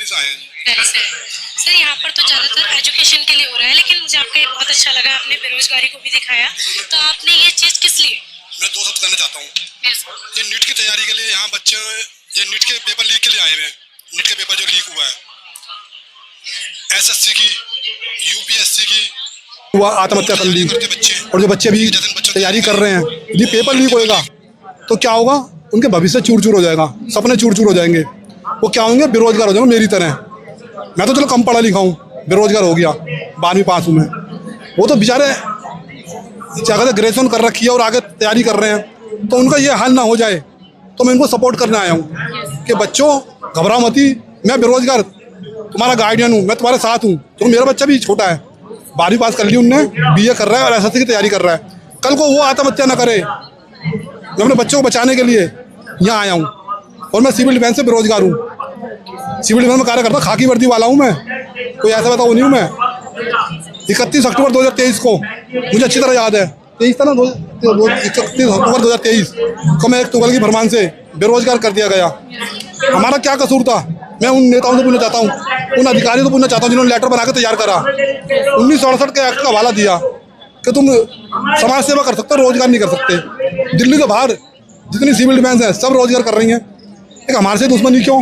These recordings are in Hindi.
दिल्ली से आए हैं। दिल्ली से। सर यहाँ पर तो ज़्यादातर एजुकेशन के लिए हो रहा है, लेकिन मुझे आपका ये बहुत अच्छा लगा, आपने बेरोजगारी को भी दिखाया। तो आपने ये चीज़ किस लिए? मैं 2 शब्द कहना चाहता हूँ। Yes. ये नीट की तैयारी के लिए यहाँ बच्चे ये नीट के पेपर लीक के लिए आए हुए हैं। नीट के पेपर जो लीक हुआ है SSC की, UPSC की हुआ, आत्महत्या कर ली, और जो बच्चे भी तैयारी कर रहे हैं, यदि पेपर लीक होएगा तो क्या होगा, उनके भविष्य चूर चूर हो जाएगा, सपने चूर चूर हो जाएंगे, वो क्या होंगे, बेरोजगार हो जाएंगे मेरी तरह। मैं तो चलो कम पढ़ा लिखा हूँ, बेरोजगार हो गया, 12वीं पास हूँ मैं। वो तो बेचारे क्या कहते ग्रेजुएशन कर रखी है और आगे तैयारी कर रहे हैं, तो उनका ये हाल ना हो जाए, तो मैं इनको सपोर्ट करने आया हूँ कि बच्चों घबराओ मती, मैं बेरोजगार तुम्हारा गार्डियन हूँ, मैं तुम्हारे साथ हूँ। तो मेरा बच्चा भी छोटा है, 12वीं पास कर ली उनने, BA कर रहा है और SSC की तैयारी कर रहा है। कल को वो आत्महत्या ना करे, मैं अपने बच्चों को बचाने के लिए यहाँ आया हूँ। और मैं सिविल डिफेंस से बेरोजगार हूँ, सिविल डिफेंस में कार्य करता हूँ, खाकी वर्दी वाला हूँ मैं, कोई ऐसा बताओ नहीं हूँ मैं। 31 अक्टूबर 2023 को मुझे अच्छी तरह याद है, 23 था ना, 31 अक्टूबर 2023 को मैं एक तुगल की फरमान से बेरोजगार कर दिया गया। हमारा क्या कसूर था? मैं उन नेताओं से पूछना चाहता हूँ, उन अधिकारियों से पूछना चाहता हूँ जिन्होंने लेटर बना के तैयार करा, 1968 के एक्ट का हवाला दिया कि तुम समाज सेवा कर सकते हो, रोजगार नहीं कर सकते। दिल्ली के बाहर जितनी सिविल डिफेंस है सब रोजगार कर रही हैं, एक हमारे से दुश्मनी क्यों?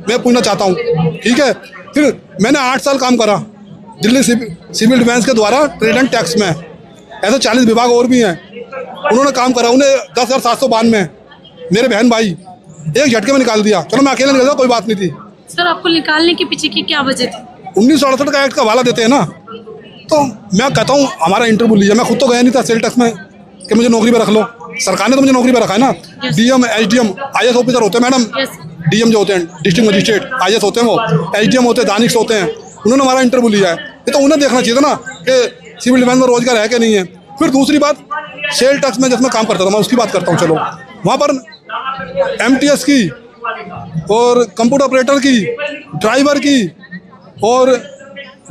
मैं पूछना चाहता हूँ। ठीक है, फिर मैंने 8 साल काम करा दिल्ली सिविल डिफेंस के द्वारा ट्रेड एंड टैक्स में, ऐसे 40 विभाग और भी हैं, उन्होंने काम करा, उन्हें 10,792 मेरे बहन भाई एक झटके में निकाल दिया। चलो मैं अकेले निकल गया, कोई बात नहीं थी। सर आपको निकालने के पीछे की क्या वजह थी? 1968 का एक्ट का हवाला देते हैं ना, तो मैं कहता हूँ हमारा इंटरव्यू लीजिए। मैं खुद तो गया नहीं था सेल टैक्स में कि मुझे नौकरी पर रख लो, सरकार ने तो मुझे नौकरी पर रखा है ना। DM SDM IAS ऑफिसर होते हैं मैडम, DM जो होते हैं डिस्ट्रिक्ट मजिस्ट्रेट, IAS होते हैं, वो SDM होते हैं, दानिश होते हैं, उन्होंने हमारा इंटरव्यू लिया है। ये तो उन्हें देखना चाहिए था ना कि सिविल डिफेंस में रोजगार है कि नहीं है। फिर दूसरी बात, सेल टैक्स में जिसमें काम करता था मैं उसकी बात करता हूँ। चलो वहाँ पर MTS की और कंप्यूटर ऑपरेटर की, ड्राइवर की और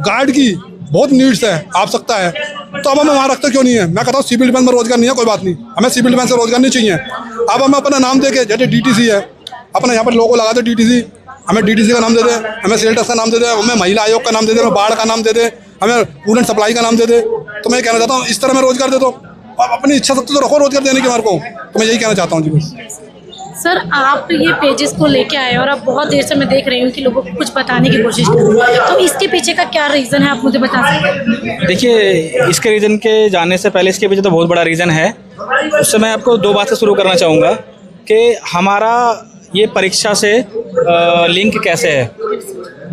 गार्ड की बहुत नीड्स है, आवश्यकता है, तो अब हमें वहाँ रखते क्यों नहीं है? मैं कहता हूँ सिविल डिफेंस में रोजगार नहीं है, कोई बात नहीं, हमें सिविल डिफेंस से रोजगार नहीं चाहिए। अब हमें अपना नाम दे के, जैसे DTC है, अपना यहाँ पर लोगो लगा दे DTC, हमें DTC का नाम दे दे, हमें सेल टैक्स का नाम दे दे, हमें महिला आयोग का नाम दे दे, हमें बाढ़ का नाम दे दे, हमें फूड एंड सप्लाई का नाम दे दे, तो मैं कहना चाहता हूँ इस तरह में रोजगार दे दो। अब अपनी इच्छा शक्ति तो रखो रोजगार देने की हमारे को, तो मैं यही कहना चाहता हूँ जी बस। सर आप ये पेजेस को लेके आए और आप बहुत देर से मैं देख रही हूँ कि लोगों को कुछ बताने की कोशिश कर रहे हैं, तो इसके पीछे का क्या रीज़न है, आप मुझे बता सकते हैं? देखिए, इसके रीज़न के जानने से पहले इसके पीछे तो बहुत बड़ा रीज़न है। उससे मैं आपको 2 बात से शुरू करना चाहूँगा कि हमारा ये परीक्षा से लिंक कैसे है।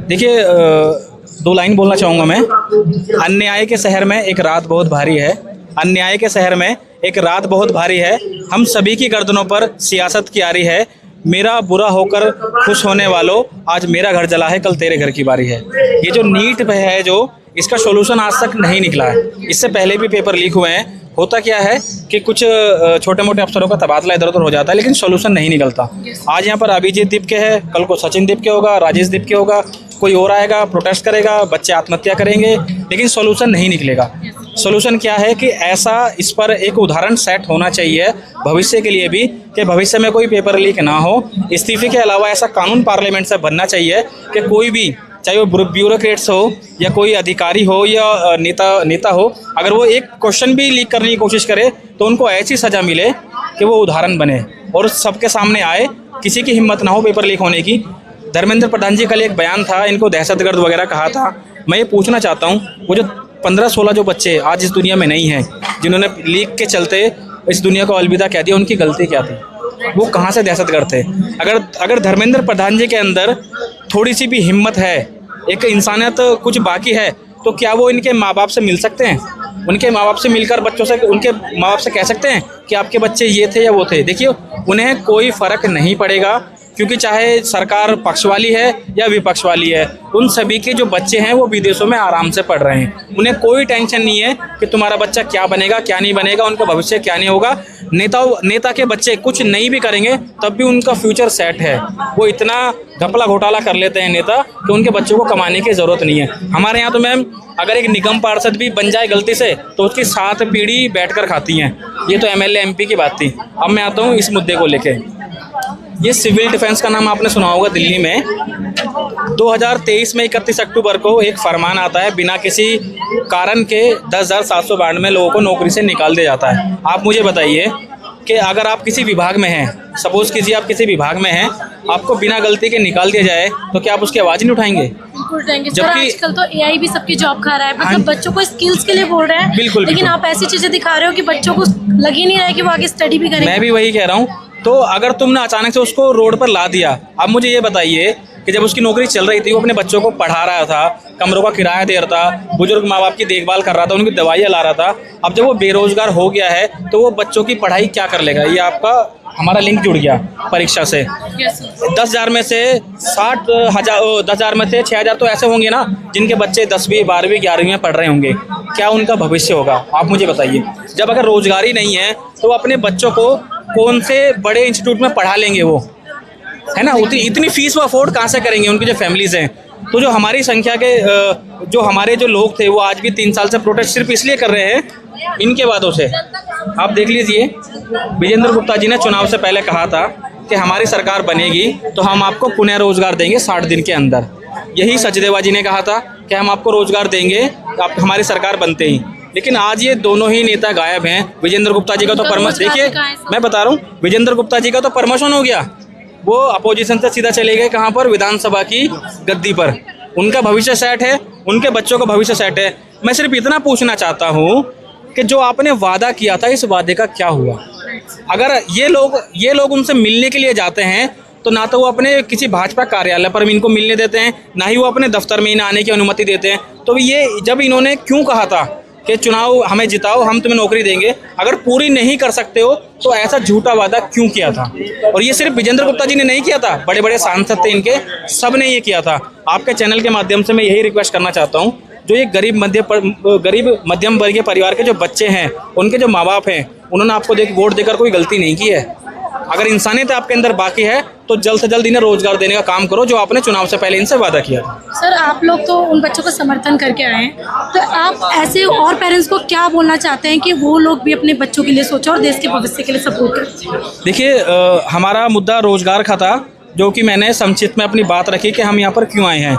देखिए, 2 लाइन बोलना चाहूँगा मैं। अन्याय के शहर में एक रात बहुत भारी है, अन्याय के शहर में एक रात बहुत भारी है, हम सभी की गर्दनों पर सियासत की आरी है, मेरा बुरा होकर खुश होने वालों, आज मेरा घर जला है, कल तेरे घर की बारी है। ये जो नीट पे है, जो इसका सॉल्यूशन आज तक नहीं निकला है। इससे पहले भी पेपर लीक हुए हैं। होता क्या है कि कुछ छोटे मोटे अफसरों का तबादला इधर उधर हो जाता है, लेकिन सॉल्यूशन नहीं निकलता। आज यहाँ पर अभिजीत दीपके है, कल को सचिन दीपके होगा, राजेश दीपके होगा, कोई और आएगा, प्रोटेस्ट करेगा, बच्चे आत्महत्या करेंगे, लेकिन सॉल्यूशन नहीं निकलेगा। सॉल्यूशन क्या है कि ऐसा इस पर एक उदाहरण सेट होना चाहिए भविष्य के लिए भी, कि भविष्य में कोई पेपर लीक ना हो। इस्तीफे के अलावा ऐसा कानून पार्लियामेंट से बनना चाहिए कि कोई भी, चाहे वो ब्यूरोक्रेट्स हो या कोई अधिकारी हो या नेता हो, अगर वो एक क्वेश्चन भी लीक करने की कोशिश करे तो उनको ऐसी सज़ा मिले कि वो उदाहरण बने और सबके सामने आए, किसी की हिम्मत ना हो पेपर लीक होने की। धर्मेंद्र प्रधान जी कल एक बयान था, इनको दहशतगर्द वगैरह कहा था। मैं ये पूछना चाहता हूँ, वो जो 15-16 जो बच्चे आज इस दुनिया में नहीं हैं, जिन्होंने लीक के चलते इस दुनिया को अलविदा कह दिया, उनकी गलती क्या थी? वो कहाँ से दहशतगर्द थे? अगर धर्मेंद्र प्रधान जी के अंदर थोड़ी सी भी हिम्मत है, एक इंसानियत कुछ बाकी है, तो क्या वो इनके माँ बाप से मिल सकते हैं? उनके माँ बाप से मिलकर बच्चों से, उनके माँ बाप से कह सकते हैं कि आपके बच्चे ये थे या वो थे? देखिए, उन्हें कोई फ़र्क नहीं पड़ेगा, क्योंकि चाहे सरकार पक्ष वाली है या विपक्ष वाली है, उन सभी के जो बच्चे हैं वो विदेशों में आराम से पढ़ रहे हैं। उन्हें कोई टेंशन नहीं है कि तुम्हारा बच्चा क्या बनेगा, क्या नहीं बनेगा, उनका भविष्य क्या नहीं होगा। नेता के बच्चे कुछ नहीं भी करेंगे तब भी उनका फ्यूचर सेट है। वो इतना घपला घोटाला कर लेते हैं नेता कि उनके बच्चों को कमाने की ज़रूरत नहीं है। हमारे यहाँ तो मैम, अगर एक निगम पार्षद भी बन जाए गलती से तो उसकी 7 पीढ़ी बैठकर खाती हैं। ये तो MLA MP की बात थी। अब मैं आता हूँ इस मुद्दे को लेके। ये सिविल डिफेंस का नाम आपने सुना होगा दिल्ली में। 2023 में 31 अक्टूबर को एक फरमान आता है, बिना किसी कारण के 10,792 लोगों को नौकरी से निकाल दिया जाता है। आप मुझे बताइए कि अगर आप किसी विभाग में हैं, सपोज कीजिए आप किसी विभाग में हैं, आपको बिना गलती के निकाल दिया जाए तो क्या आप उसकी आवाज़ नहीं उठाएंगे? बिल्कुल उठाएंगे। सर जबकि- आजकल तो एआई भी सबकी जॉब खा रहा है, हाँ, मतलब बच्चों को स्किल्स के लिए बोल रहे हैं, बिल्कुल, लेकिन बिल्कुल। आप ऐसी चीजें दिखा रहे हो कि बच्चों को लग ही नहीं रहा है कि वो आगे स्टडी भी करेंगे। मैं भी वही कह रहा हूँ। तो अगर तुमने अचानक से उसको रोड पर ला दिया, अब मुझे ये बताइए कि जब उसकी नौकरी चल रही थी, वो अपने बच्चों को पढ़ा रहा था, कमरों का किराया दे रहा था, बुजुर्ग माँ बाप की देखभाल कर रहा था, उनकी दवाइयाँ ला रहा था। अब जब वो बेरोजगार हो गया है तो वो बच्चों की पढ़ाई क्या कर लेगा? ये आपका हमारा लिंक जुड़ गया परीक्षा से। 10,000 में से 10,000 में से 6,000 तो ऐसे होंगे ना जिनके बच्चे 10वीं 12वीं 11वीं में पढ़ रहे होंगे। क्या उनका भविष्य होगा? आप मुझे बताइए। जब अगर रोजगारी नहीं है तो अपने बच्चों को कौन से बड़े इंस्टीट्यूट में पढ़ा लेंगे वो, है ना? इतनी फीस वो अफोर्ड कहाँ से करेंगे उनकी जो फैमिलीज हैं? तो जो हमारी संख्या के जो हमारे जो लोग थे वो आज भी 3 साल से प्रोटेस्ट सिर्फ इसलिए कर रहे हैं इनके बातों से। आप देख लीजिए, विजेंद्र गुप्ता जी ने चुनाव से पहले कहा था कि हमारी सरकार बनेगी तो हम आपको पुनः रोजगार देंगे 60 दिन के अंदर। यही सचदेवा जी ने कहा था कि हम आपको रोजगार देंगे आप हमारी सरकार बनते ही। लेकिन आज ये दोनों ही नेता गायब हैं। विजेंद्र गुप्ता जी का तो प्रमोशन, देखिए मैं बता रहा हूँ, विजेंद्र गुप्ता जी का तो प्रमोशन हो गया, वो अपोजिशन से सीधा चले गए कहाँ पर? विधानसभा की गद्दी पर। उनका भविष्य सेट है, उनके बच्चों का भविष्य सेट है। मैं सिर्फ इतना पूछना चाहता हूँ कि जो आपने वादा किया था, इस वादे का क्या हुआ? अगर ये लोग उनसे मिलने के लिए जाते हैं तो ना तो वो अपने किसी भाजपा कार्यालय पर इनको मिलने देते हैं, ना ही वो अपने दफ्तर में इन्हें आने की अनुमति देते हैं। तो ये जब इन्होंने क्यों कहा था कि चुनाव हमें जिताओ, हम तुम्हें नौकरी देंगे, अगर पूरी नहीं कर सकते हो तो ऐसा झूठा वादा क्यों किया था? और ये सिर्फ विजेंद्र गुप्ता जी ने नहीं किया था, बड़े बड़े सांसद थे इनके, सब ने ये किया था। आपके चैनल के माध्यम से मैं यही रिक्वेस्ट करना चाहता हूँ, जो ये गरीब मध्यम वर्गीय परिवार के जो बच्चे हैं, उनके जो माँ बाप हैं, उन्होंने आपको वोट देकर कोई गलती नहीं की है। अगर इंसानियत आपके अंदर बाकी है तो जल्द से जल्द इन्हें रोजगार देने का काम करो, जो आपने चुनाव से पहले इनसे वादा किया था। सर आप लोग तो उन बच्चों को समर्थन करके आए हैं, तो आप ऐसे और पेरेंट्स को क्या बोलना चाहते हैं कि वो लोग भी अपने बच्चों के लिए सोचें और देश के भविष्य के लिए सपोर्ट करें? देखिए, हमारा मुद्दा रोजगार का था, जो कि मैंने संक्षिप्त में अपनी बात रखी कि हम यहाँ पर क्यों आए हैं।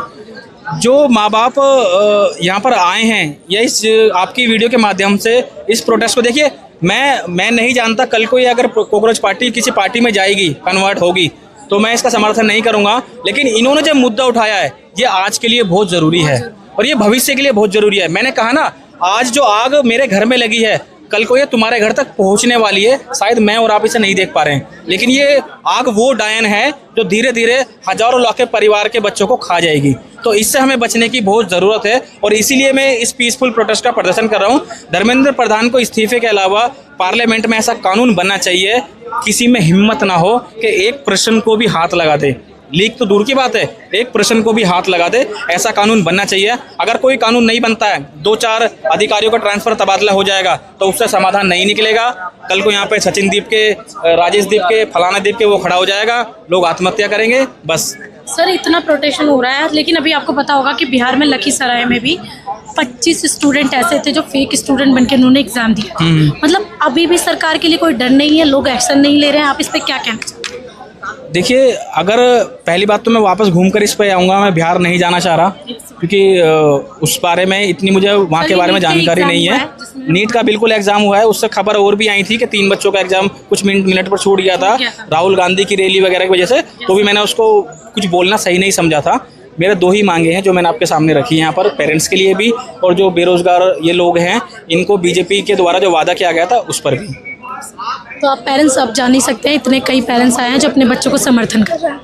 जो माँ बाप यहाँ पर आए हैं, या इस आपकी वीडियो के माध्यम से इस प्रोटेस्ट को देखिए, मैं नहीं जानता कल को ये अगर कॉकरोच पार्टी किसी पार्टी में जाएगी, कन्वर्ट होगी, तो मैं इसका समर्थन नहीं करूँगा। लेकिन इन्होंने जो मुद्दा उठाया है ये आज के लिए बहुत ज़रूरी है और ये भविष्य के लिए बहुत ज़रूरी है। मैंने कहा ना, आज जो आग मेरे घर में लगी है, कल को ये तुम्हारे घर तक पहुंचने वाली है। शायद मैं और आप इसे नहीं देख पा रहे हैं, लेकिन ये आग वो डायन है जो धीरे धीरे हजारों लाख के परिवार के बच्चों को खा जाएगी। तो इससे हमें बचने की बहुत ज़रूरत है और इसीलिए मैं इस पीसफुल प्रोटेस्ट का प्रदर्शन कर रहा हूँ। धर्मेंद्र प्रधान को इस्तीफे के अलावा पार्लियामेंट में ऐसा कानून बनना चाहिए, किसी में हिम्मत ना हो कि एक प्रश्न को भी हाथ लगा दे। लीक तो दूर की बात है, एक प्रश्न को भी हाथ लगा दे, ऐसा कानून बनना चाहिए। अगर कोई कानून नहीं बनता है, 2-4 अधिकारियों का ट्रांसफर तबादला हो जाएगा तो उससे समाधान नहीं निकलेगा। कल को यहाँ पे सचिन दीप के, राजेश दीप के, फलाना दीप के वो खड़ा हो जाएगा, लोग आत्महत्या करेंगे। बस सर इतना प्रोटेक्शन हो रहा है, लेकिन अभी आपको पता होगा कि बिहार में लखीसराय में भी 25 स्टूडेंट ऐसे थे जो फेक स्टूडेंट बनके उन्होंने एग्जाम दिया। मतलब अभी भी सरकार के लिए कोई डर नहीं है, लोग एक्शन नहीं ले रहे हैं। आप इस पर क्या कहना चाहते हैं? देखिए, अगर पहली बात तो मैं वापस घूमकर इस पे आऊँगा, मैं बिहार नहीं जाना चाह रहा क्योंकि उस बारे में इतनी मुझे वहाँ के बारे में जानकारी नहीं है। नीट का बिल्कुल एग्जाम हुआ है, उससे खबर और भी आई थी कि 3 बच्चों का एग्जाम कुछ मिनट पर छूट गया था राहुल गांधी की रैली वगैरह की वजह से। तो भी मैंने उसको कुछ बोलना सही नहीं समझा था। मेरे 2 ही मांगे हैं जो मैंने आपके सामने रखी हैं यहाँ पर, पेरेंट्स के लिए भी और जो बेरोजगार ये लोग हैं इनको बीजेपी के द्वारा जो वादा किया गया था उस पर भी। तो आप पेरेंट्स अब जान ही सकते हैं, इतने कई पेरेंट्स आए हैं जो अपने बच्चों को समर्थन कर रहे हैं।